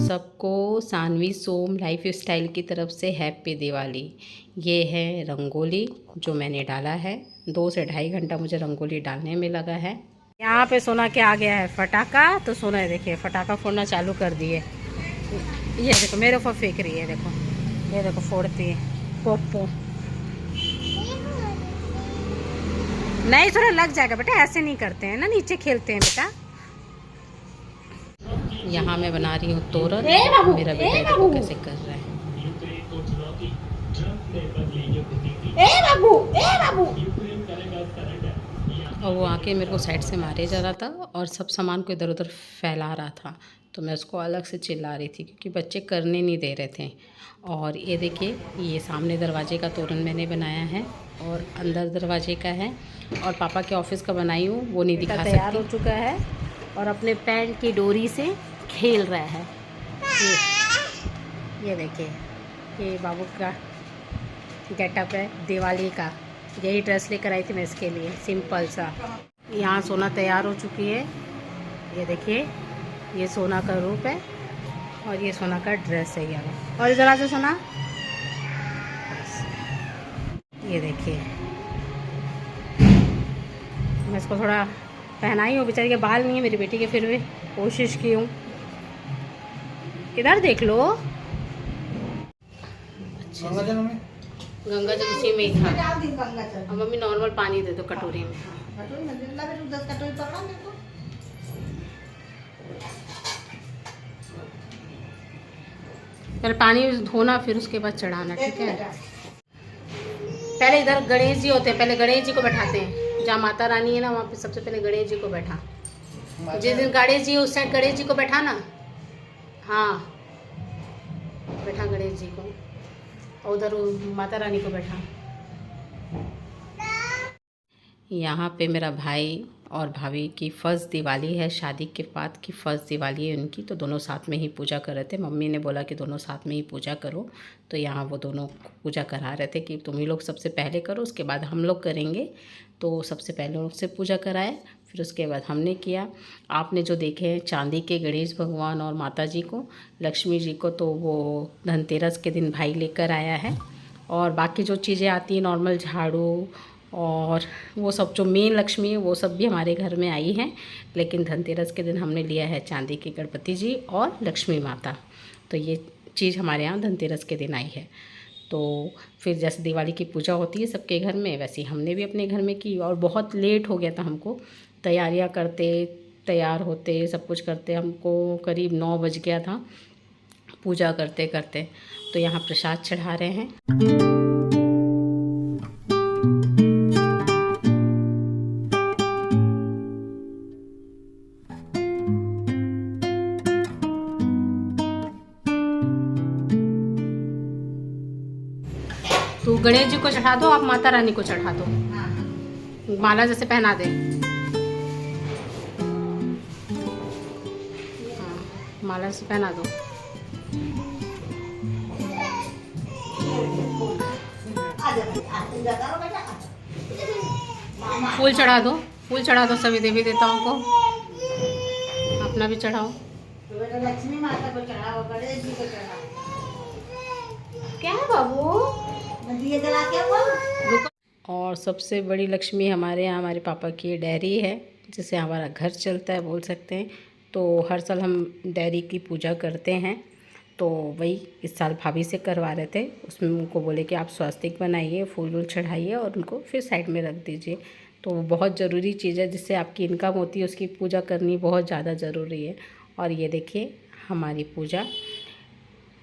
सबको सानवी सोम life style की तरफ से हैप्पी दिवाली। ये है रंगोली जो मैंने डाला है। 2 से ढाई घंटा मुझे रंगोली डालने में लगा है। यहाँ पे सोना के आ गया है फटाका, तो सोना देखिए फटाका फोड़ना चालू कर दिए। ये देखो मेरे ऊपर फेंक रही है, देखो ये देखो फोड़ती है पोपो। नहीं थोड़ा लग जाएगा बेटा, ऐसे नहीं करते हैं ना, नीचे खेलते हैं बेटा। यहाँ मैं बना रही हूँ तोरण। मेरा बेटा देखो कैसे कर रहा है। और वो आके मेरे को साइड से मारे जा रहा था और सब सामान को इधर उधर फैला रहा था, तो मैं उसको अलग से चिल्ला रही थी क्योंकि बच्चे करने नहीं दे रहे थे। और ये देखिए ये सामने दरवाजे का तोरण मैंने बनाया है और अंदर दरवाजे का है, और पापा के ऑफिस का बनाई हूँ, वो नहीं दिखा सकती। तैयार हो चुका है और अपने पैंट की डोरी से खेल रहा है। ये देखिए ये बाबू का गेटअप है दिवाली का। यही ड्रेस लेकर आई थी मैं इसके लिए, सिंपल सा। यहाँ सोना तैयार हो चुकी है। ये देखिए ये सोना का रूप है और ये सोना का ड्रेस है यार। और इधर आ जाओ सोना। ये देखिए मैं इसको थोड़ा पहनाई हूँ, बेचारी के बाल नहीं है मेरी बेटी के, फिर भी कोशिश की हूँ। इधर देख लो। अच्छा गंगा जल उसी में ही था। अब मम्मी नॉर्मल पानी दे दो कटोरी में। पहले पानी धोना फिर उसके बाद चढ़ाना, ठीक है। पहले इधर गणेश जी होते हैं, पहले गणेश जी को बैठाते हैं। जहाँ माता रानी है ना वहाँ पे सबसे पहले गणेश जी को बैठा। जिस दिन गणेश जी उस साइड गणेश जी को बैठा ना, हाँ बैठा गणेश जी को, और उधर माता रानी को बैठा। यहाँ पे मेरा भाई और भाभी की फर्स्ट दिवाली है, शादी के बाद की फर्स्ट दिवाली है उनकी, तो दोनों साथ में ही पूजा कर रहे थे। मम्मी ने बोला कि दोनों साथ में ही पूजा करो, तो यहाँ वो दोनों पूजा करा रहे थे कि तुम ही लोग सबसे पहले करो, उसके बाद हम लोग करेंगे। तो सबसे पहले उनसे पूजा कराए, फिर उसके बाद हमने किया। आपने जो देखे हैं चांदी के गणेश भगवान और माता जी को, लक्ष्मी जी को तो वो धनतेरस के दिन भाई लेकर आया है। और बाकी जो चीज़ें आती हैं नॉर्मल झाड़ू और वो सब जो मेन लक्ष्मी है वो सब भी हमारे घर में आई हैं, लेकिन धनतेरस के दिन हमने लिया है चांदी के गणपति जी और लक्ष्मी माता। तो ये चीज़ हमारे यहाँ धनतेरस के दिन आई है। तो फिर जैसे दिवाली की पूजा होती है सबके घर में, वैसे हमने भी अपने घर में की। और बहुत लेट हो गया था हमको तैयारियां करते, तैयार होते, सब कुछ करते, हमको करीब 9 बज गया था पूजा करते करते। तो यहाँ प्रसाद चढ़ा रहे हैं। तो गणेश जी को चढ़ा दो, आप माता रानी को चढ़ा दो, माला जैसे पहना दे। हाँ, माला से पहना दो। फूल चढ़ा दो, फूल चढ़ा दो सभी देवी देवताओं को, अपना भी चढ़ाओ। लक्ष्मी माता को चढ़ाओ, गणेश जी को चढ़ाओ। क्या है बाबू? और सबसे बड़ी लक्ष्मी हमारे यहाँ हमारे पापा की डेयरी है, जिससे हमारा घर चलता है बोल सकते हैं। तो हर साल हम डेयरी की पूजा करते हैं, तो वही इस साल भाभी से करवा रहे थे। उसमें उनको बोले कि आप स्वास्तिक बनाइए, फूल वूल चढ़ाइए और उनको फिर साइड में रख दीजिए। तो वो बहुत ज़रूरी चीज़ है, जिससे आपकी इनकम होती है, उसकी पूजा करनी बहुत ज़्यादा ज़रूरी है। और ये देखिए हमारी पूजा,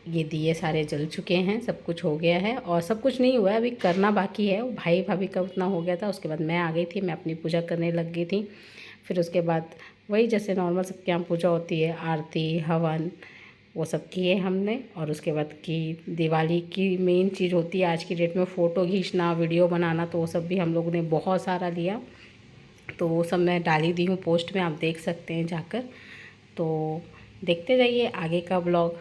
ये दिए सारे जल चुके हैं, सब कुछ हो गया है। और सब कुछ नहीं हुआ है, अभी करना बाकी है। भाई भाभी का उतना हो गया था, उसके बाद मैं आ गई थी, मैं अपनी पूजा करने लग गई थी। फिर उसके बाद वही जैसे नॉर्मल सबके यहाँ पूजा होती है, आरती हवन वो सब किए हमने। और उसके बाद की दिवाली की मेन चीज़ होती है आज की डेट में फ़ोटो खींचना, वीडियो बनाना, तो वो सब भी हम लोगों ने बहुत सारा लिया। तो वो सब मैं डाली दी हूँ पोस्ट में, आप देख सकते हैं जाकर। तो देखते जाइए आगे का ब्लॉग।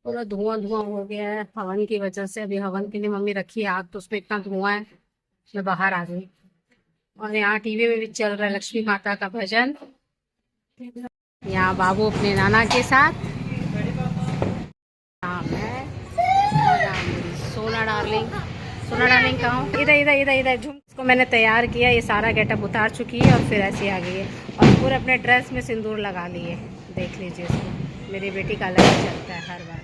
पूरा धुआं धुआं हो गया है हवन की वजह से। अभी हवन के लिए मम्मी रखी है आग, तो उसमें इतना धुआं है, मैं बाहर आ गई। और यहाँ टीवी में भी चल रहा है लक्ष्मी माता का भजन। यहाँ बाबू अपने नाना के साथ, यहाँ मैं और यहाँ मेरी सोना डार्लिंग। सोना डार्लिंग कहाँ हो? इधर इधर इधर इधर झूम। इसको मैंने तैयार किया, ये सारा गेटअप उतार चुकी है और फिर ऐसी आ गई है और पूरे अपने ड्रेस में सिंदूर लगा ली है। देख लीजिए इसको, मेरी बेटी का अलग ही चलता है हर बार।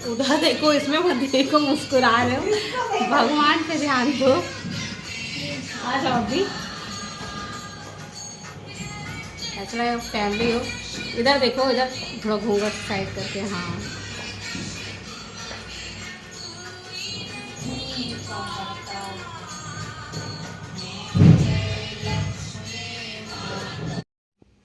उधर देखो, इसमें मत देखो, मुस्कुरा रहे हो, भगवान पे ध्यान दो। आ जाओ अभी, ऐसा फैमिली हो। इधर देखो, इधर थोड़ा घूंघट साइड करके। हाँ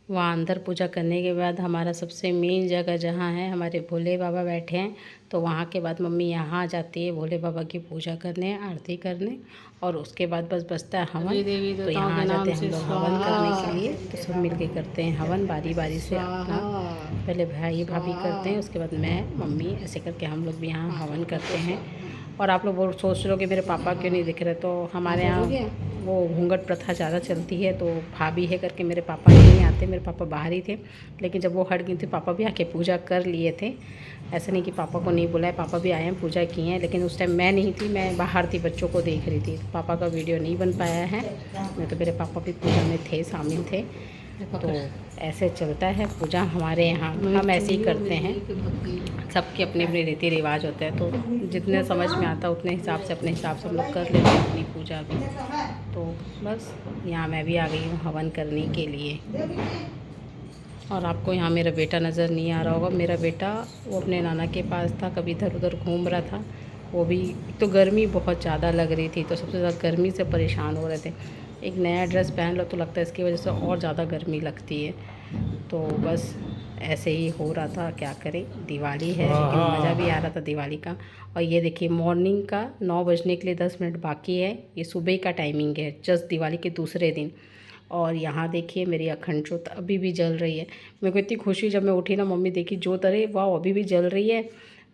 वहाँ अंदर पूजा करने के बाद हमारा सबसे मेन जगह जहाँ है, हमारे भोले बाबा बैठे हैं, तो वहाँ के बाद मम्मी यहाँ आ जाती है भोले बाबा की पूजा करने, आरती करने, और उसके बाद बस बचता है हवन। तो यहाँ आ जाते हैं हम लोग हवन करने के लिए। तो सब मिलके करते हैं हवन बारी बारी से अपना। पहले भाई भाभी करते हैं, उसके बाद मैं मम्मी, ऐसे करके हम लोग भी यहाँ हवन करते हैं। और आप लोग वो सोच रहे हो कि मेरे पापा क्यों नहीं दिख रहे, तो हमारे यहाँ वो घूंघट प्रथा ज़्यादा चलती है, तो भाभी है करके मेरे पापा नहीं आते। मेरे पापा बाहर ही थे, लेकिन जब वो हट गई थी पापा भी आके पूजा कर लिए थे। ऐसा नहीं कि पापा को नहीं बुलाया, पापा भी आए हैं, पूजा की हैं, लेकिन उस टाइम मैं नहीं थी, मैं बाहर थी, बच्चों को देख रही थी। पापा का वीडियो नहीं बन पाया है, नहीं तो मेरे पापा भी पूजा में थे, शामिल थे। तो ऐसे चलता है पूजा हमारे यहाँ, हम ऐसे ही करते हैं। सबके अपने अपने रीति रिवाज होते हैं, तो जितने समझ में आता है उतने हिसाब से, अपने हिसाब से हम लोग कर लेते हैं अपनी पूजा भी। तो बस यहाँ मैं भी आ गई हूँ हवन करने के लिए। और आपको यहाँ मेरा बेटा नज़र नहीं आ रहा होगा। मेरा बेटा वो अपने नाना के पास था, कभी इधर उधर घूम रहा था। वो भी, तो गर्मी बहुत ज़्यादा लग रही थी, तो सबसे ज़्यादा गर्मी से परेशान हो रहे थे। एक नया ड्रेस पहन लो तो लगता है इसकी वजह से और ज़्यादा गर्मी लगती है। तो बस ऐसे ही हो रहा था, क्या करें, दिवाली है, लेकिन मज़ा भी आ रहा था दिवाली का। और ये देखिए मॉर्निंग का 9 बजने के लिए 10 मिनट बाकी है, ये सुबह का टाइमिंग है, जस्ट दिवाली के दूसरे दिन। और यहाँ देखिए मेरी अखंड ज्योत अभी भी जल रही है। मेरे को इतनी खुशी, जब मैं उठी ना मम्मी देखी ज्योत, अरे वाह अभी भी जल रही है,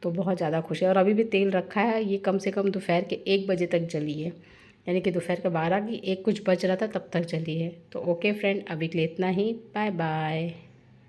तो बहुत ज़्यादा खुशी है। और अभी भी तेल रखा है, ये कम से कम दोपहर के 1 बजे तक जली है, यानी कि दोपहर के 12 की 1 कुछ बज रहा था तब तक जली है। तो ओके फ्रेंड, अभी के लिए इतना ही, बाय बाय।